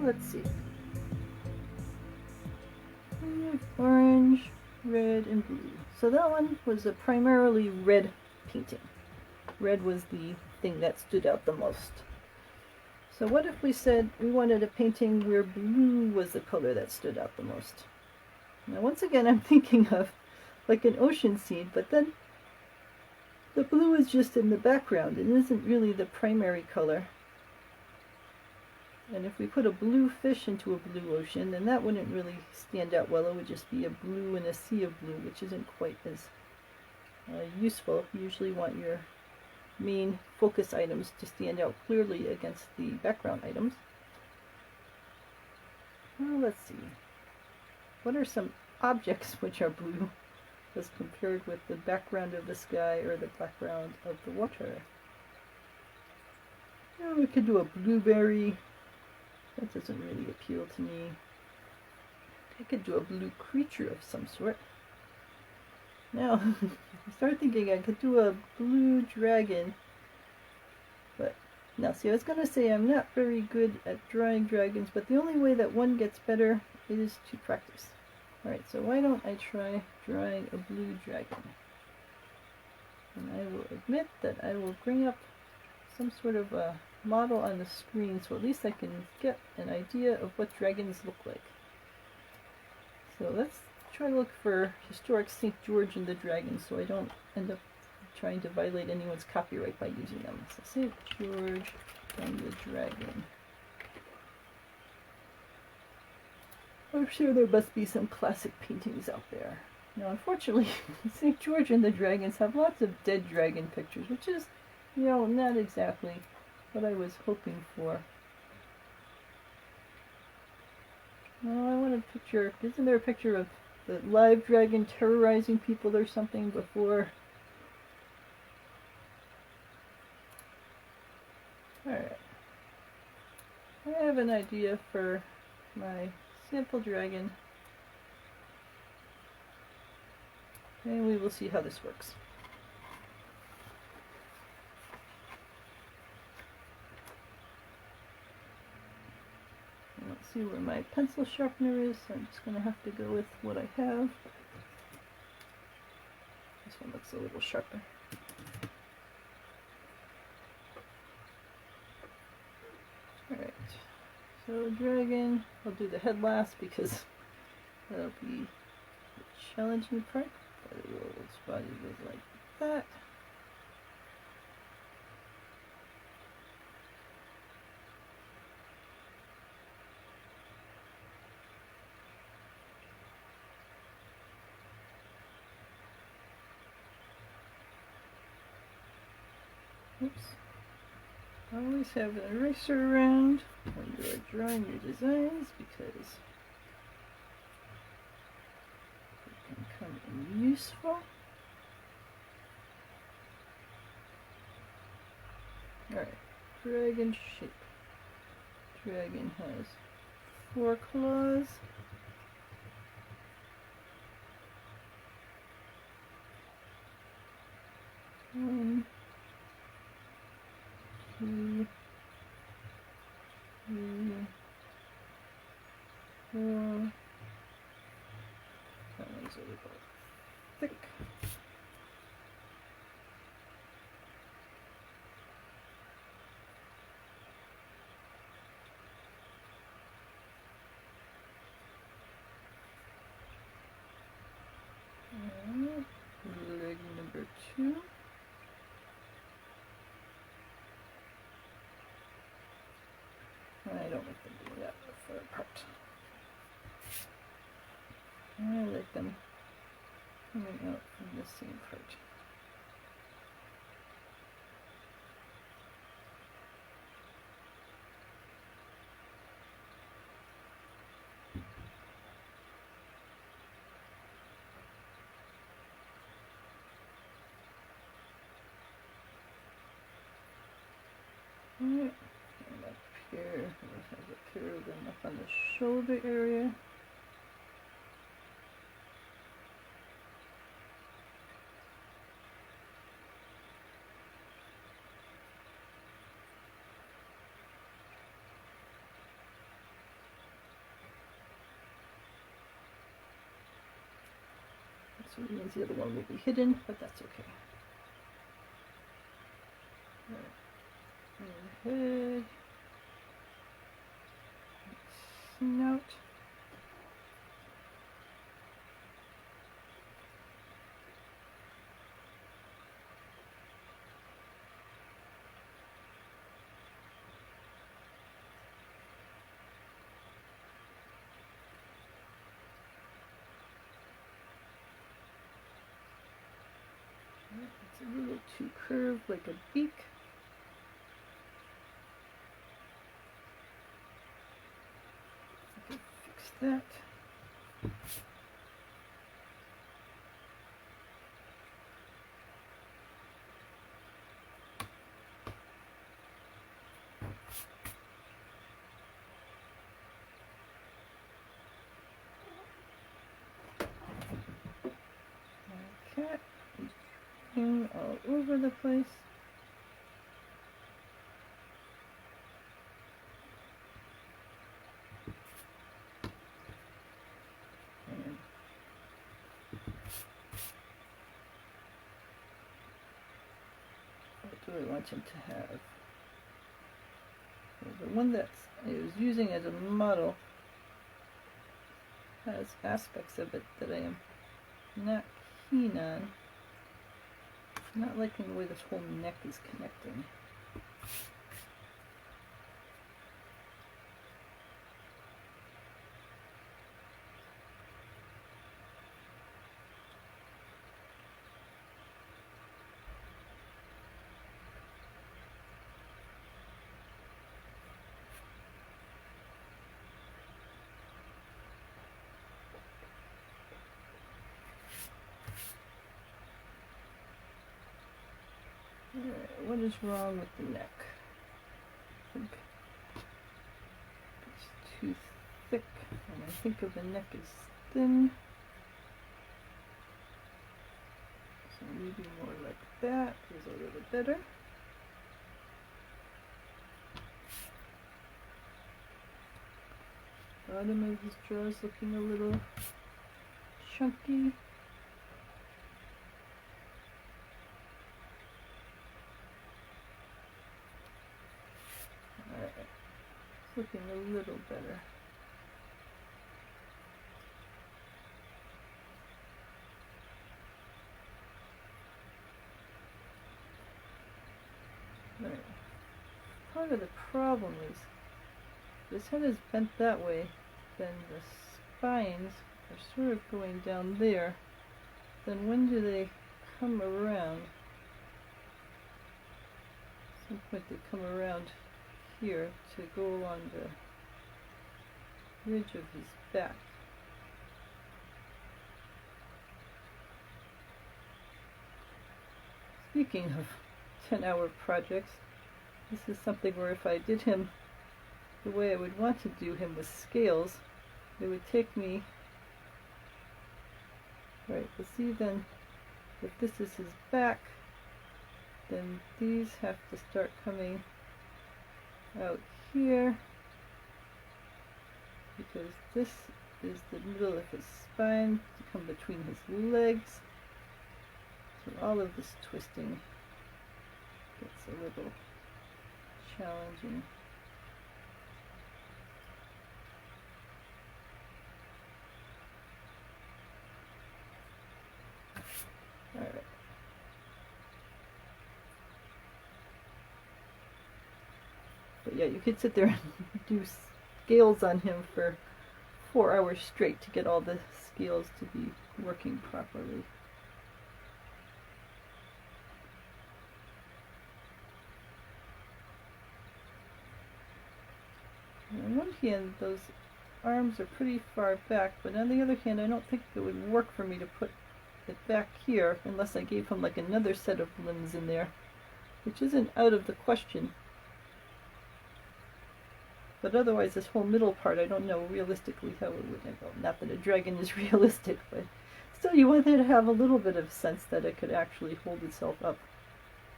let's see. We have orange, red, and blue. So that one was a primarily red painting. Red was the thing that stood out the most. So what if we said we wanted a painting where blue was the color that stood out the most? Now once again I'm thinking of like an ocean scene, but then the blue is just in the background and isn't really the primary color. And if we put a blue fish into a blue ocean, then that wouldn't really stand out well. It would just be a blue in a sea of blue, which isn't quite as useful. You usually want your main focus items to stand out clearly against the background items. Well, let's see. What are some objects which are blue as compared with the background of the sky or the background of the water? Well, we could do a blueberry. That doesn't really appeal to me. I could do a blue creature of some sort. Now, I started thinking I could do a blue dragon. But, now see, I was going to say I'm not very good at drawing dragons, but the only way that one gets better is to practice. Alright, so why don't I try drawing a blue dragon? And I will admit that I will bring up some sort of a model on the screen so at least I can get an idea of what dragons look like. So let's try to look for historic St. George and the Dragon so I don't end up trying to violate anyone's copyright by using them. So St. George and the Dragon. I'm sure there must be some classic paintings out there. Now unfortunately, St. George and the Dragons have lots of dead dragon pictures, which is, you know, not exactly what I was hoping for. No, I want a picture. Isn't there a picture of the live dragon terrorizing people or something before? Alright. I have an idea for my sample dragon. And we will see how this works. Let's see where my pencil sharpener is, so I'm just going to have to go with what I have. This one looks a little sharper. Alright, so dragon, I'll do the head last because that'll be the challenging part. Its body goes like that. Oops. Always have an eraser around when you are drawing your designs because it can come in useful. Alright, dragon shape. Dragon has 4 claws. One, 2, 3, 4. That one's a little thick. Leg number 2. I don't like them doing that far apart. I like them coming out from the same part. Alright, and up here, we'll have a pair of them up on the shoulder area. So it means the other one will be hidden, but that's okay. Head, snout. It's a little too curved, like a beak. I can fix that. Cat is dripping all over the place. And what do I want him to have? Well, the one that I was using as a model has aspects of it that I am not keen on. I'm not liking the way this whole neck is connecting. Alright, what is wrong with the neck? I think it's too thick, and I think of the neck as thin. So maybe more like that is a little better. Bottom of his jaw is looking a little chunky. Looking a little better. Right. Part of the problem is this head is bent that way, then the spines are sort of going down there. Then when do they come around? At some point they come around here to go along the ridge of his back. Speaking of 10-hour projects, this is something where if I did him the way I would want to do him with scales, it would take me, right, but see then, if this is his back, then these have to start coming out here, because this is the middle of his spine to come between his legs. So all of this twisting gets a little challenging. All right. But yeah, you could sit there and do scales on him for 4 hours straight to get all the scales to be working properly. On one hand, those arms are pretty far back, but on the other hand, I don't think it would work for me to put it back here unless I gave him like another set of limbs in there, which isn't out of the question. But otherwise, this whole middle part, I don't know realistically how it would go. Not that a dragon is realistic, but still you want that to have a little bit of sense that it could actually hold itself up.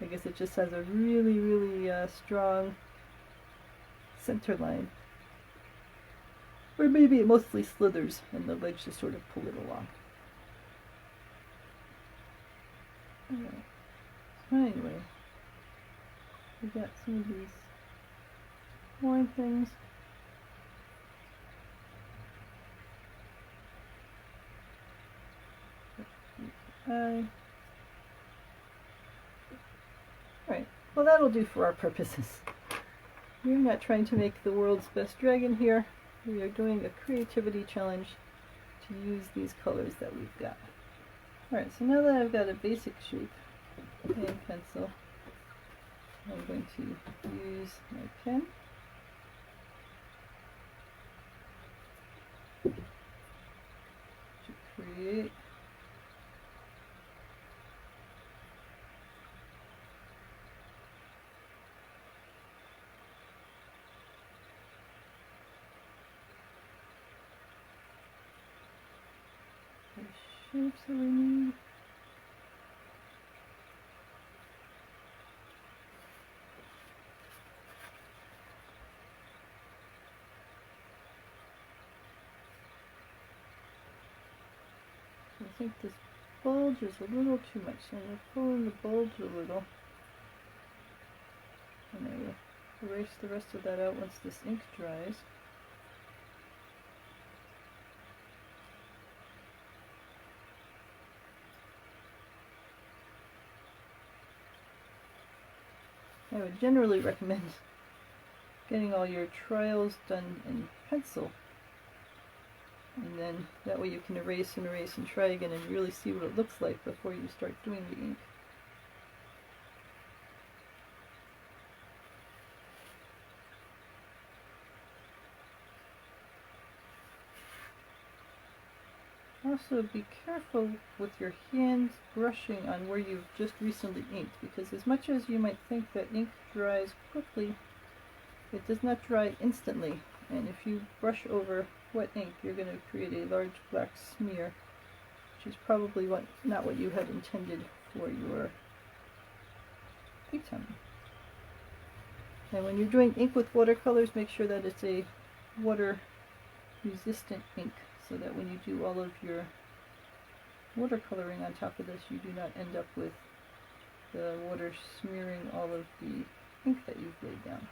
I guess it just has a really, really strong center line. Or maybe it mostly slithers and the legs just sort of pull it along. Alright. So anyway, we got some of these horn things. Alright, well that'll do for our purposes. We're not trying to make the world's best dragon here. We are doing a creativity challenge to use these colors that we've got. Alright, so now that I've got a basic shape and pencil, I'm going to use my pen to create the shapes that we need. I think this bulge is a little too much, so I'm going to pull in the bulge a little. And I will erase the rest of that out once this ink dries. I would generally recommend getting all your trials done in pencil. And then that way you can erase and erase and try again and really see what it looks like before you start doing the ink. Also be careful with your hands brushing on where you've just recently inked, because as much as you might think that ink dries quickly, it does not dry instantly, and if you brush over wet ink you're going to create a large black smear, which is probably not what you had intended for your item. And when you're doing ink with watercolors, make sure that it's a water resistant ink, so that when you do all of your watercoloring on top of this, you do not end up with the water smearing all of the ink that you've laid down.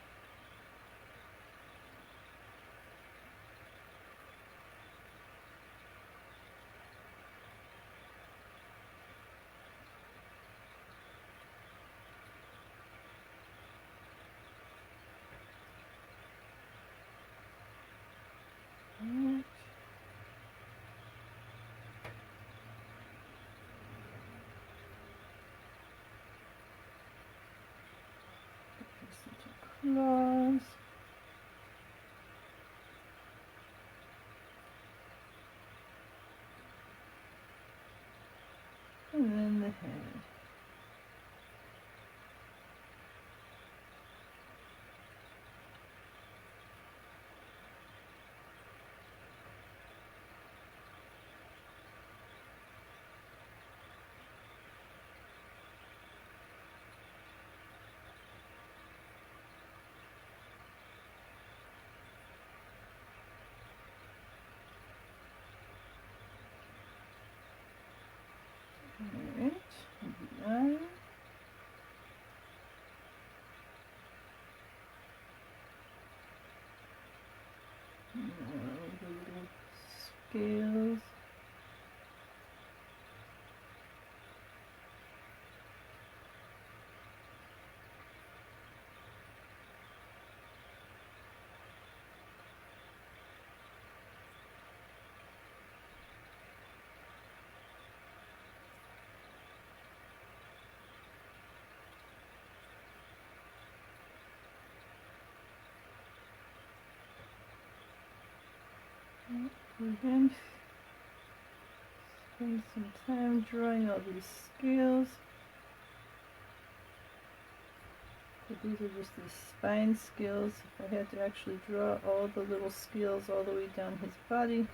Claws. And then the head. Alright, the eye. The little scales. Again, spend some time drawing all these scales. But these are just the spine scales. If I had to actually draw all the little scales all the way down his body,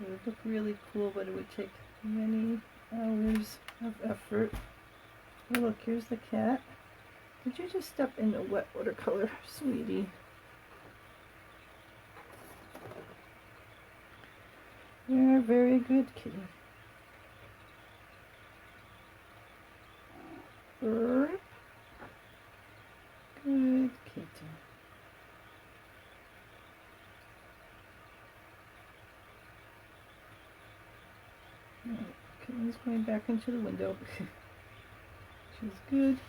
it would look really cool, but it would take many hours of effort. Oh look, here's the cat. Did you just step in the wet watercolor, sweetie? You're a very good kitty. Good, Katie. Kitten's going back into the window. She's good.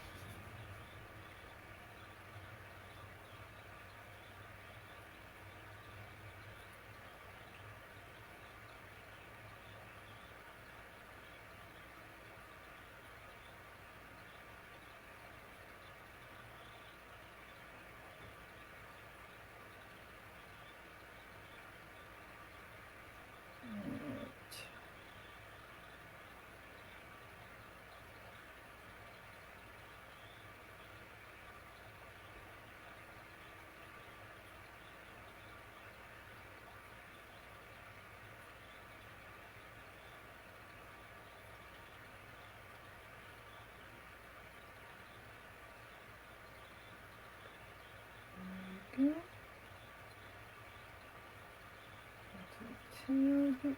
Good. Tail bits.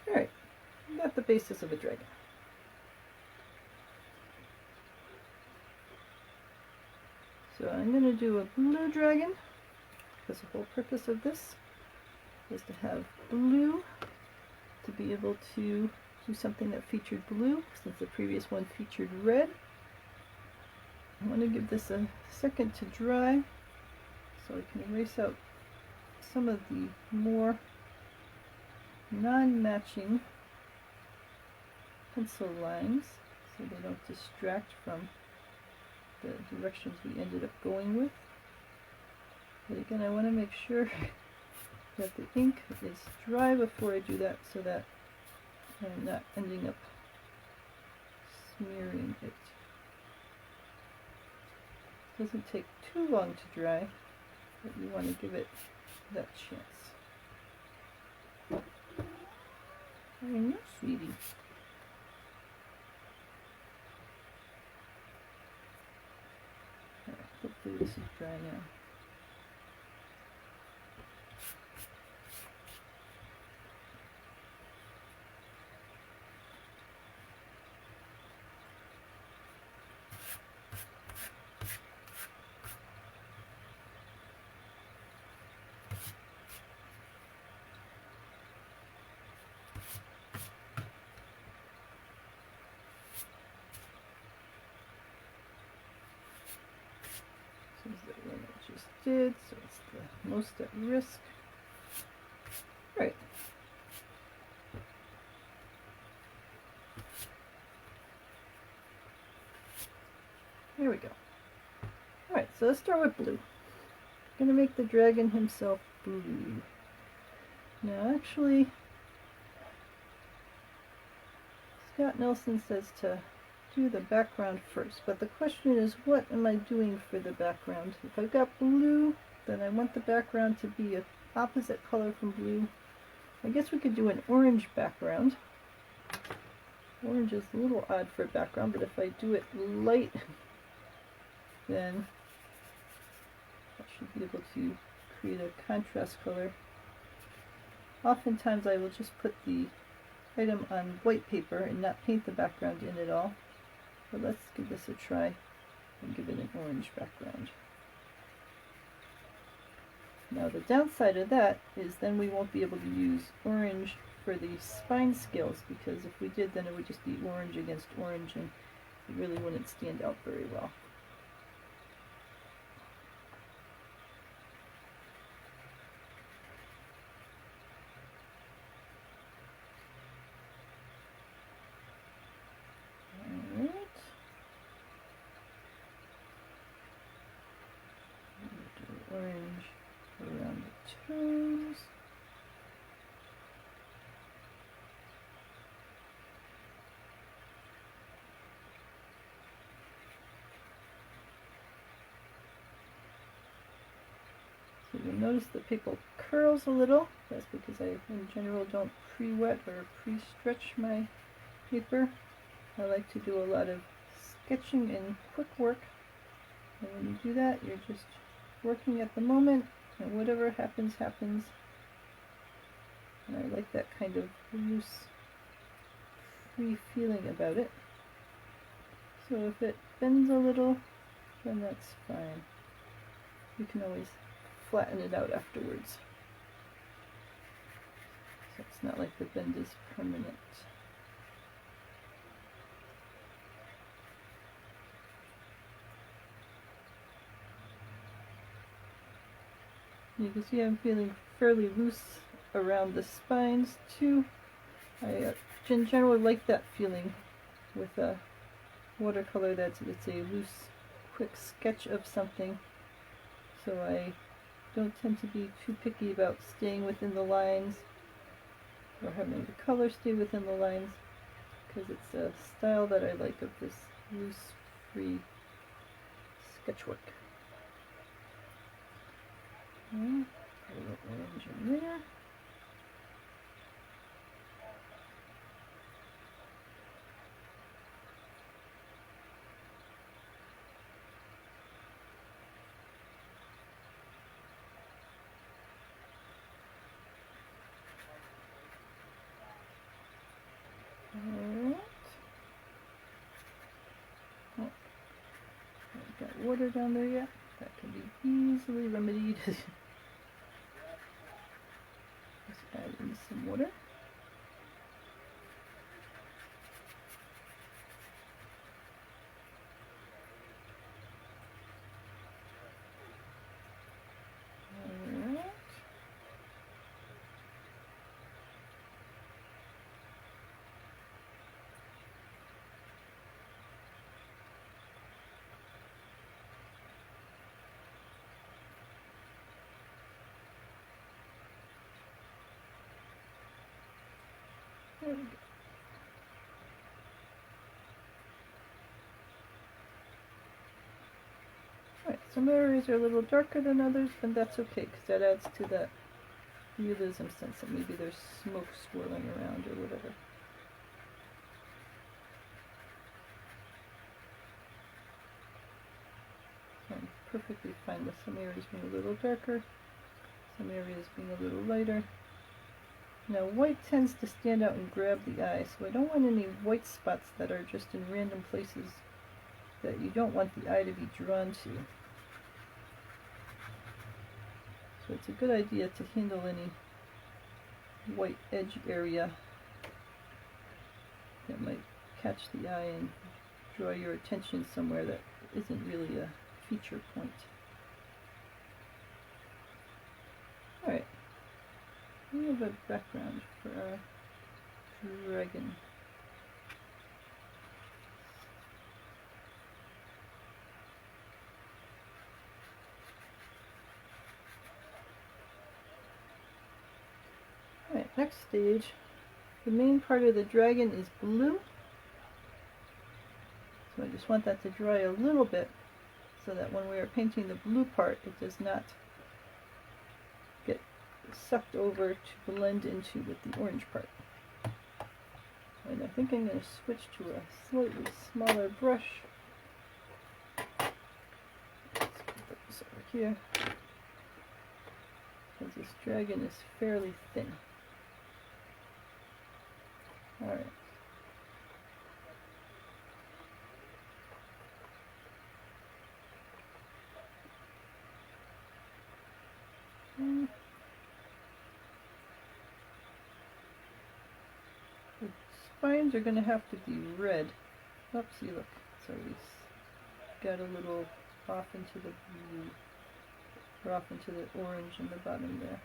Alright, got the basis of a dragon. So I'm going to do a blue dragon, because the whole purpose of this is to have blue, to be able to do something that featured blue, since the previous one featured red. I want to give this a second to dry, so I can erase out some of the more non-matching pencil lines, so they don't distract from the directions we ended up going with. But again, I want to make sure that the ink is dry before I do that, so that I'm not ending up smearing it. It doesn't take too long to dry, but you want to give it that chance. I know, sweetie. Alright, hopefully this is dry now. This is the one I just did, so it's the most at risk. Right. There we go. Alright, so let's start with blue. I'm going to make the dragon himself blue. Now actually, Scott Nelson says to do the background first, but the question is, what am I doing for the background? If I've got blue, then I want the background to be an opposite color from blue. I guess we could do an orange background. Orange is a little odd for a background, but if I do it light, then I should be able to create a contrast color. Oftentimes I will just put the item on white paper and not paint the background in at all. But let's give this a try and give it an orange background. Now the downside of that is then we won't be able to use orange for the spine scales, because if we did, then it would just be orange against orange and it really wouldn't stand out very well. Orange around the toes. So you'll notice the paper curls a little. That's because I, in general, don't pre-wet or pre-stretch my paper. I like to do a lot of sketching and quick work. And when you do that, you're just working at the moment, And whatever happens, happens. And I like that kind of loose, free feeling about it. So if it bends a little, then that's fine. You can always flatten it out afterwards. So it's not like the bend is permanent. You can see I'm feeling fairly loose around the spines too. I in general like that feeling with a watercolor that's it's a loose, quick sketch of something. So I don't tend to be too picky about staying within the lines or having the color stay within the lines, because it's a style that I like of this loose, free sketchwork. A little orange in there. Alright. Oh, I've got water down there yet. That can be easily remedied. Just add in some water. Alright. There we go. Alright, some areas are a little darker than others, but that's okay, because that adds to that realism sense that maybe there's smoke swirling around or whatever. So I'm perfectly fine with some areas being a little darker, some areas being a little lighter. Now white tends to stand out and grab the eye, so I don't want any white spots that are just in random places that you don't want the eye to be drawn to. So it's a good idea to handle any white edge area that might catch the eye and draw your attention somewhere that isn't really a feature point. Alright. We have a background for our dragon. Alright, next stage. The main part of the dragon is blue. So I just want that to dry a little bit so that when we are painting the blue part, it does not get sucked over to blend into with the orange part. And I think I'm going to switch to a slightly smaller brush. Let's put this over here, because this dragon is fairly thin. Alright. The spines are going to have to be red. Oopsie, look. So we got a little off into the blue, or off into the orange in the bottom there.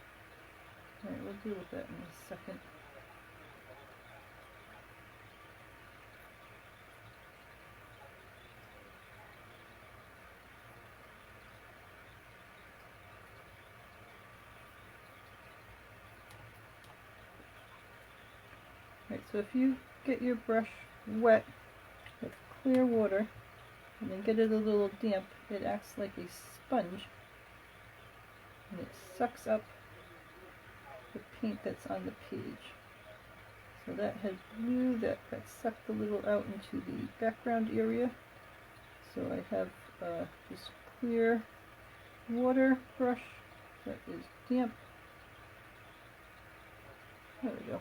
Alright, we'll deal with that in a second. Alright, so if you get your brush wet with clear water and then get it a little damp, it acts like a sponge and it sucks up the paint that's on the page. So that had blue, that got sucked a little out into the background area. So I have just clear water brush that is damp. There we go.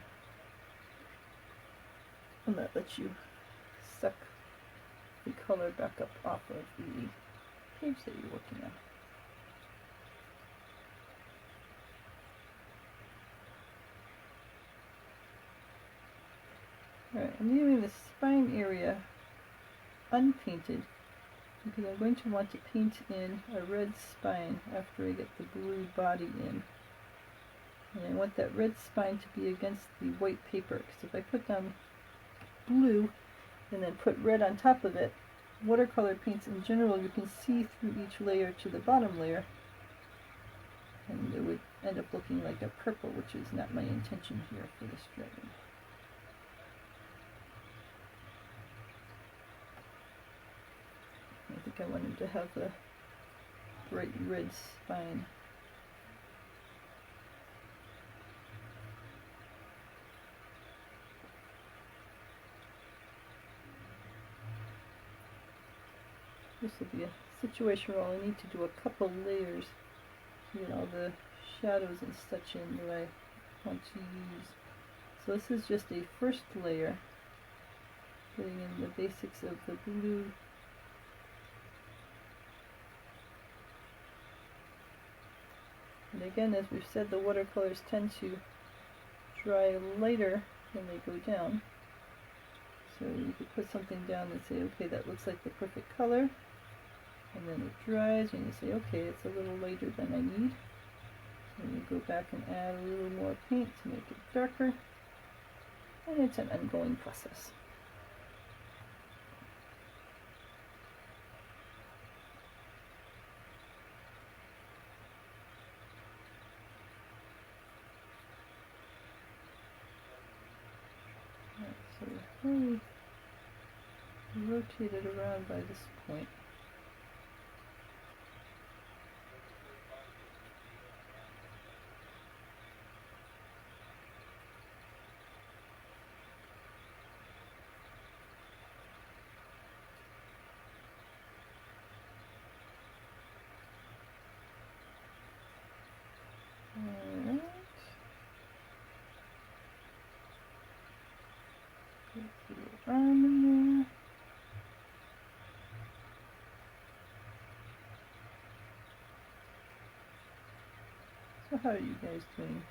And that lets you suck the color back up off of the page that you're working on. Alright, I'm leaving the spine area unpainted because I'm going to want to paint in a red spine after I get the blue body in. And I want that red spine to be against the white paper, because if I put down blue and then put red on top of it, watercolor paints in general, you can see through each layer to the bottom layer, and it would end up looking like a purple, which is not my intention here for this dragon. I think I wanted to have a bright red spine. This will be a situation where I'll need to do a couple layers to get all the shadows and such in that I want to use. So this is just a first layer, putting in the basics of the blue. And again, as we've said, the watercolors tend to dry lighter when they go down. So you could put something down and say, okay, that looks like the perfect color. And then it dries and you say, okay, it's a little lighter than I need. And you go back and add a little more paint to make it darker. And it's an ongoing process. Alright, so really rotate it around by this point. Alright. Put your arm in there. So how are you guys doing?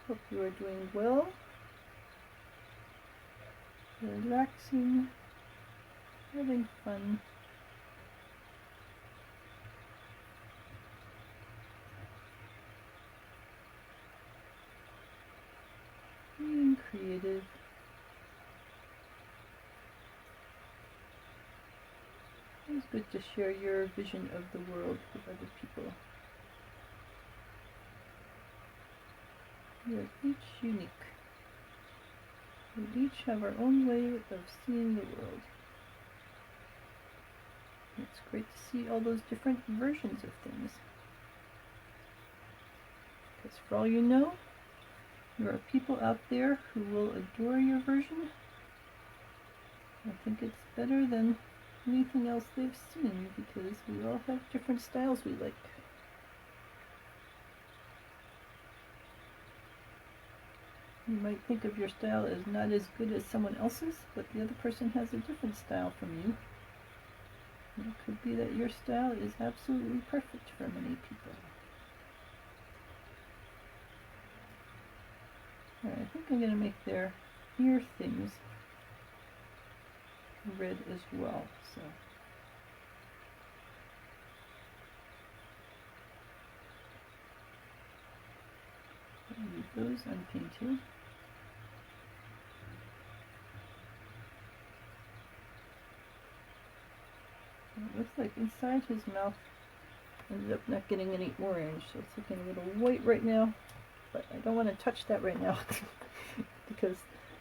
Hope you are doing well. Relaxing. Having fun. Being creative. It's good to share your vision of the world with other people. We are each unique. We each have our own way of seeing the world. It's great to see all those different versions of things. Because for all you know, there are people out there who will adore your version. I think it's better than anything else they've seen, because we all have different styles we like. You might think of your style as not as good as someone else's, but the other person has a different style from you. And it could be that your style is absolutely perfect for many people. Alright, I think I'm going to make their ear things red as well. So I'll leave those unpainted. It looks like inside his mouth ended up not getting any orange, so it's looking a little white right now, but I don't want to touch that right now because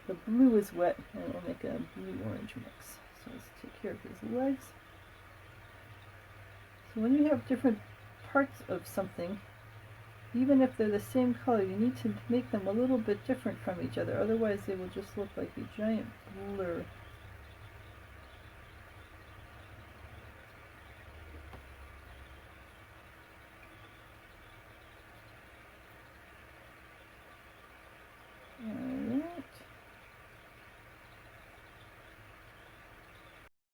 the blue is wet and it will make a blue-orange mix. So let's take care of his legs. So when you have different parts of something, even if they're the same color, you need to make them a little bit different from each other, otherwise they will just look like a giant blur.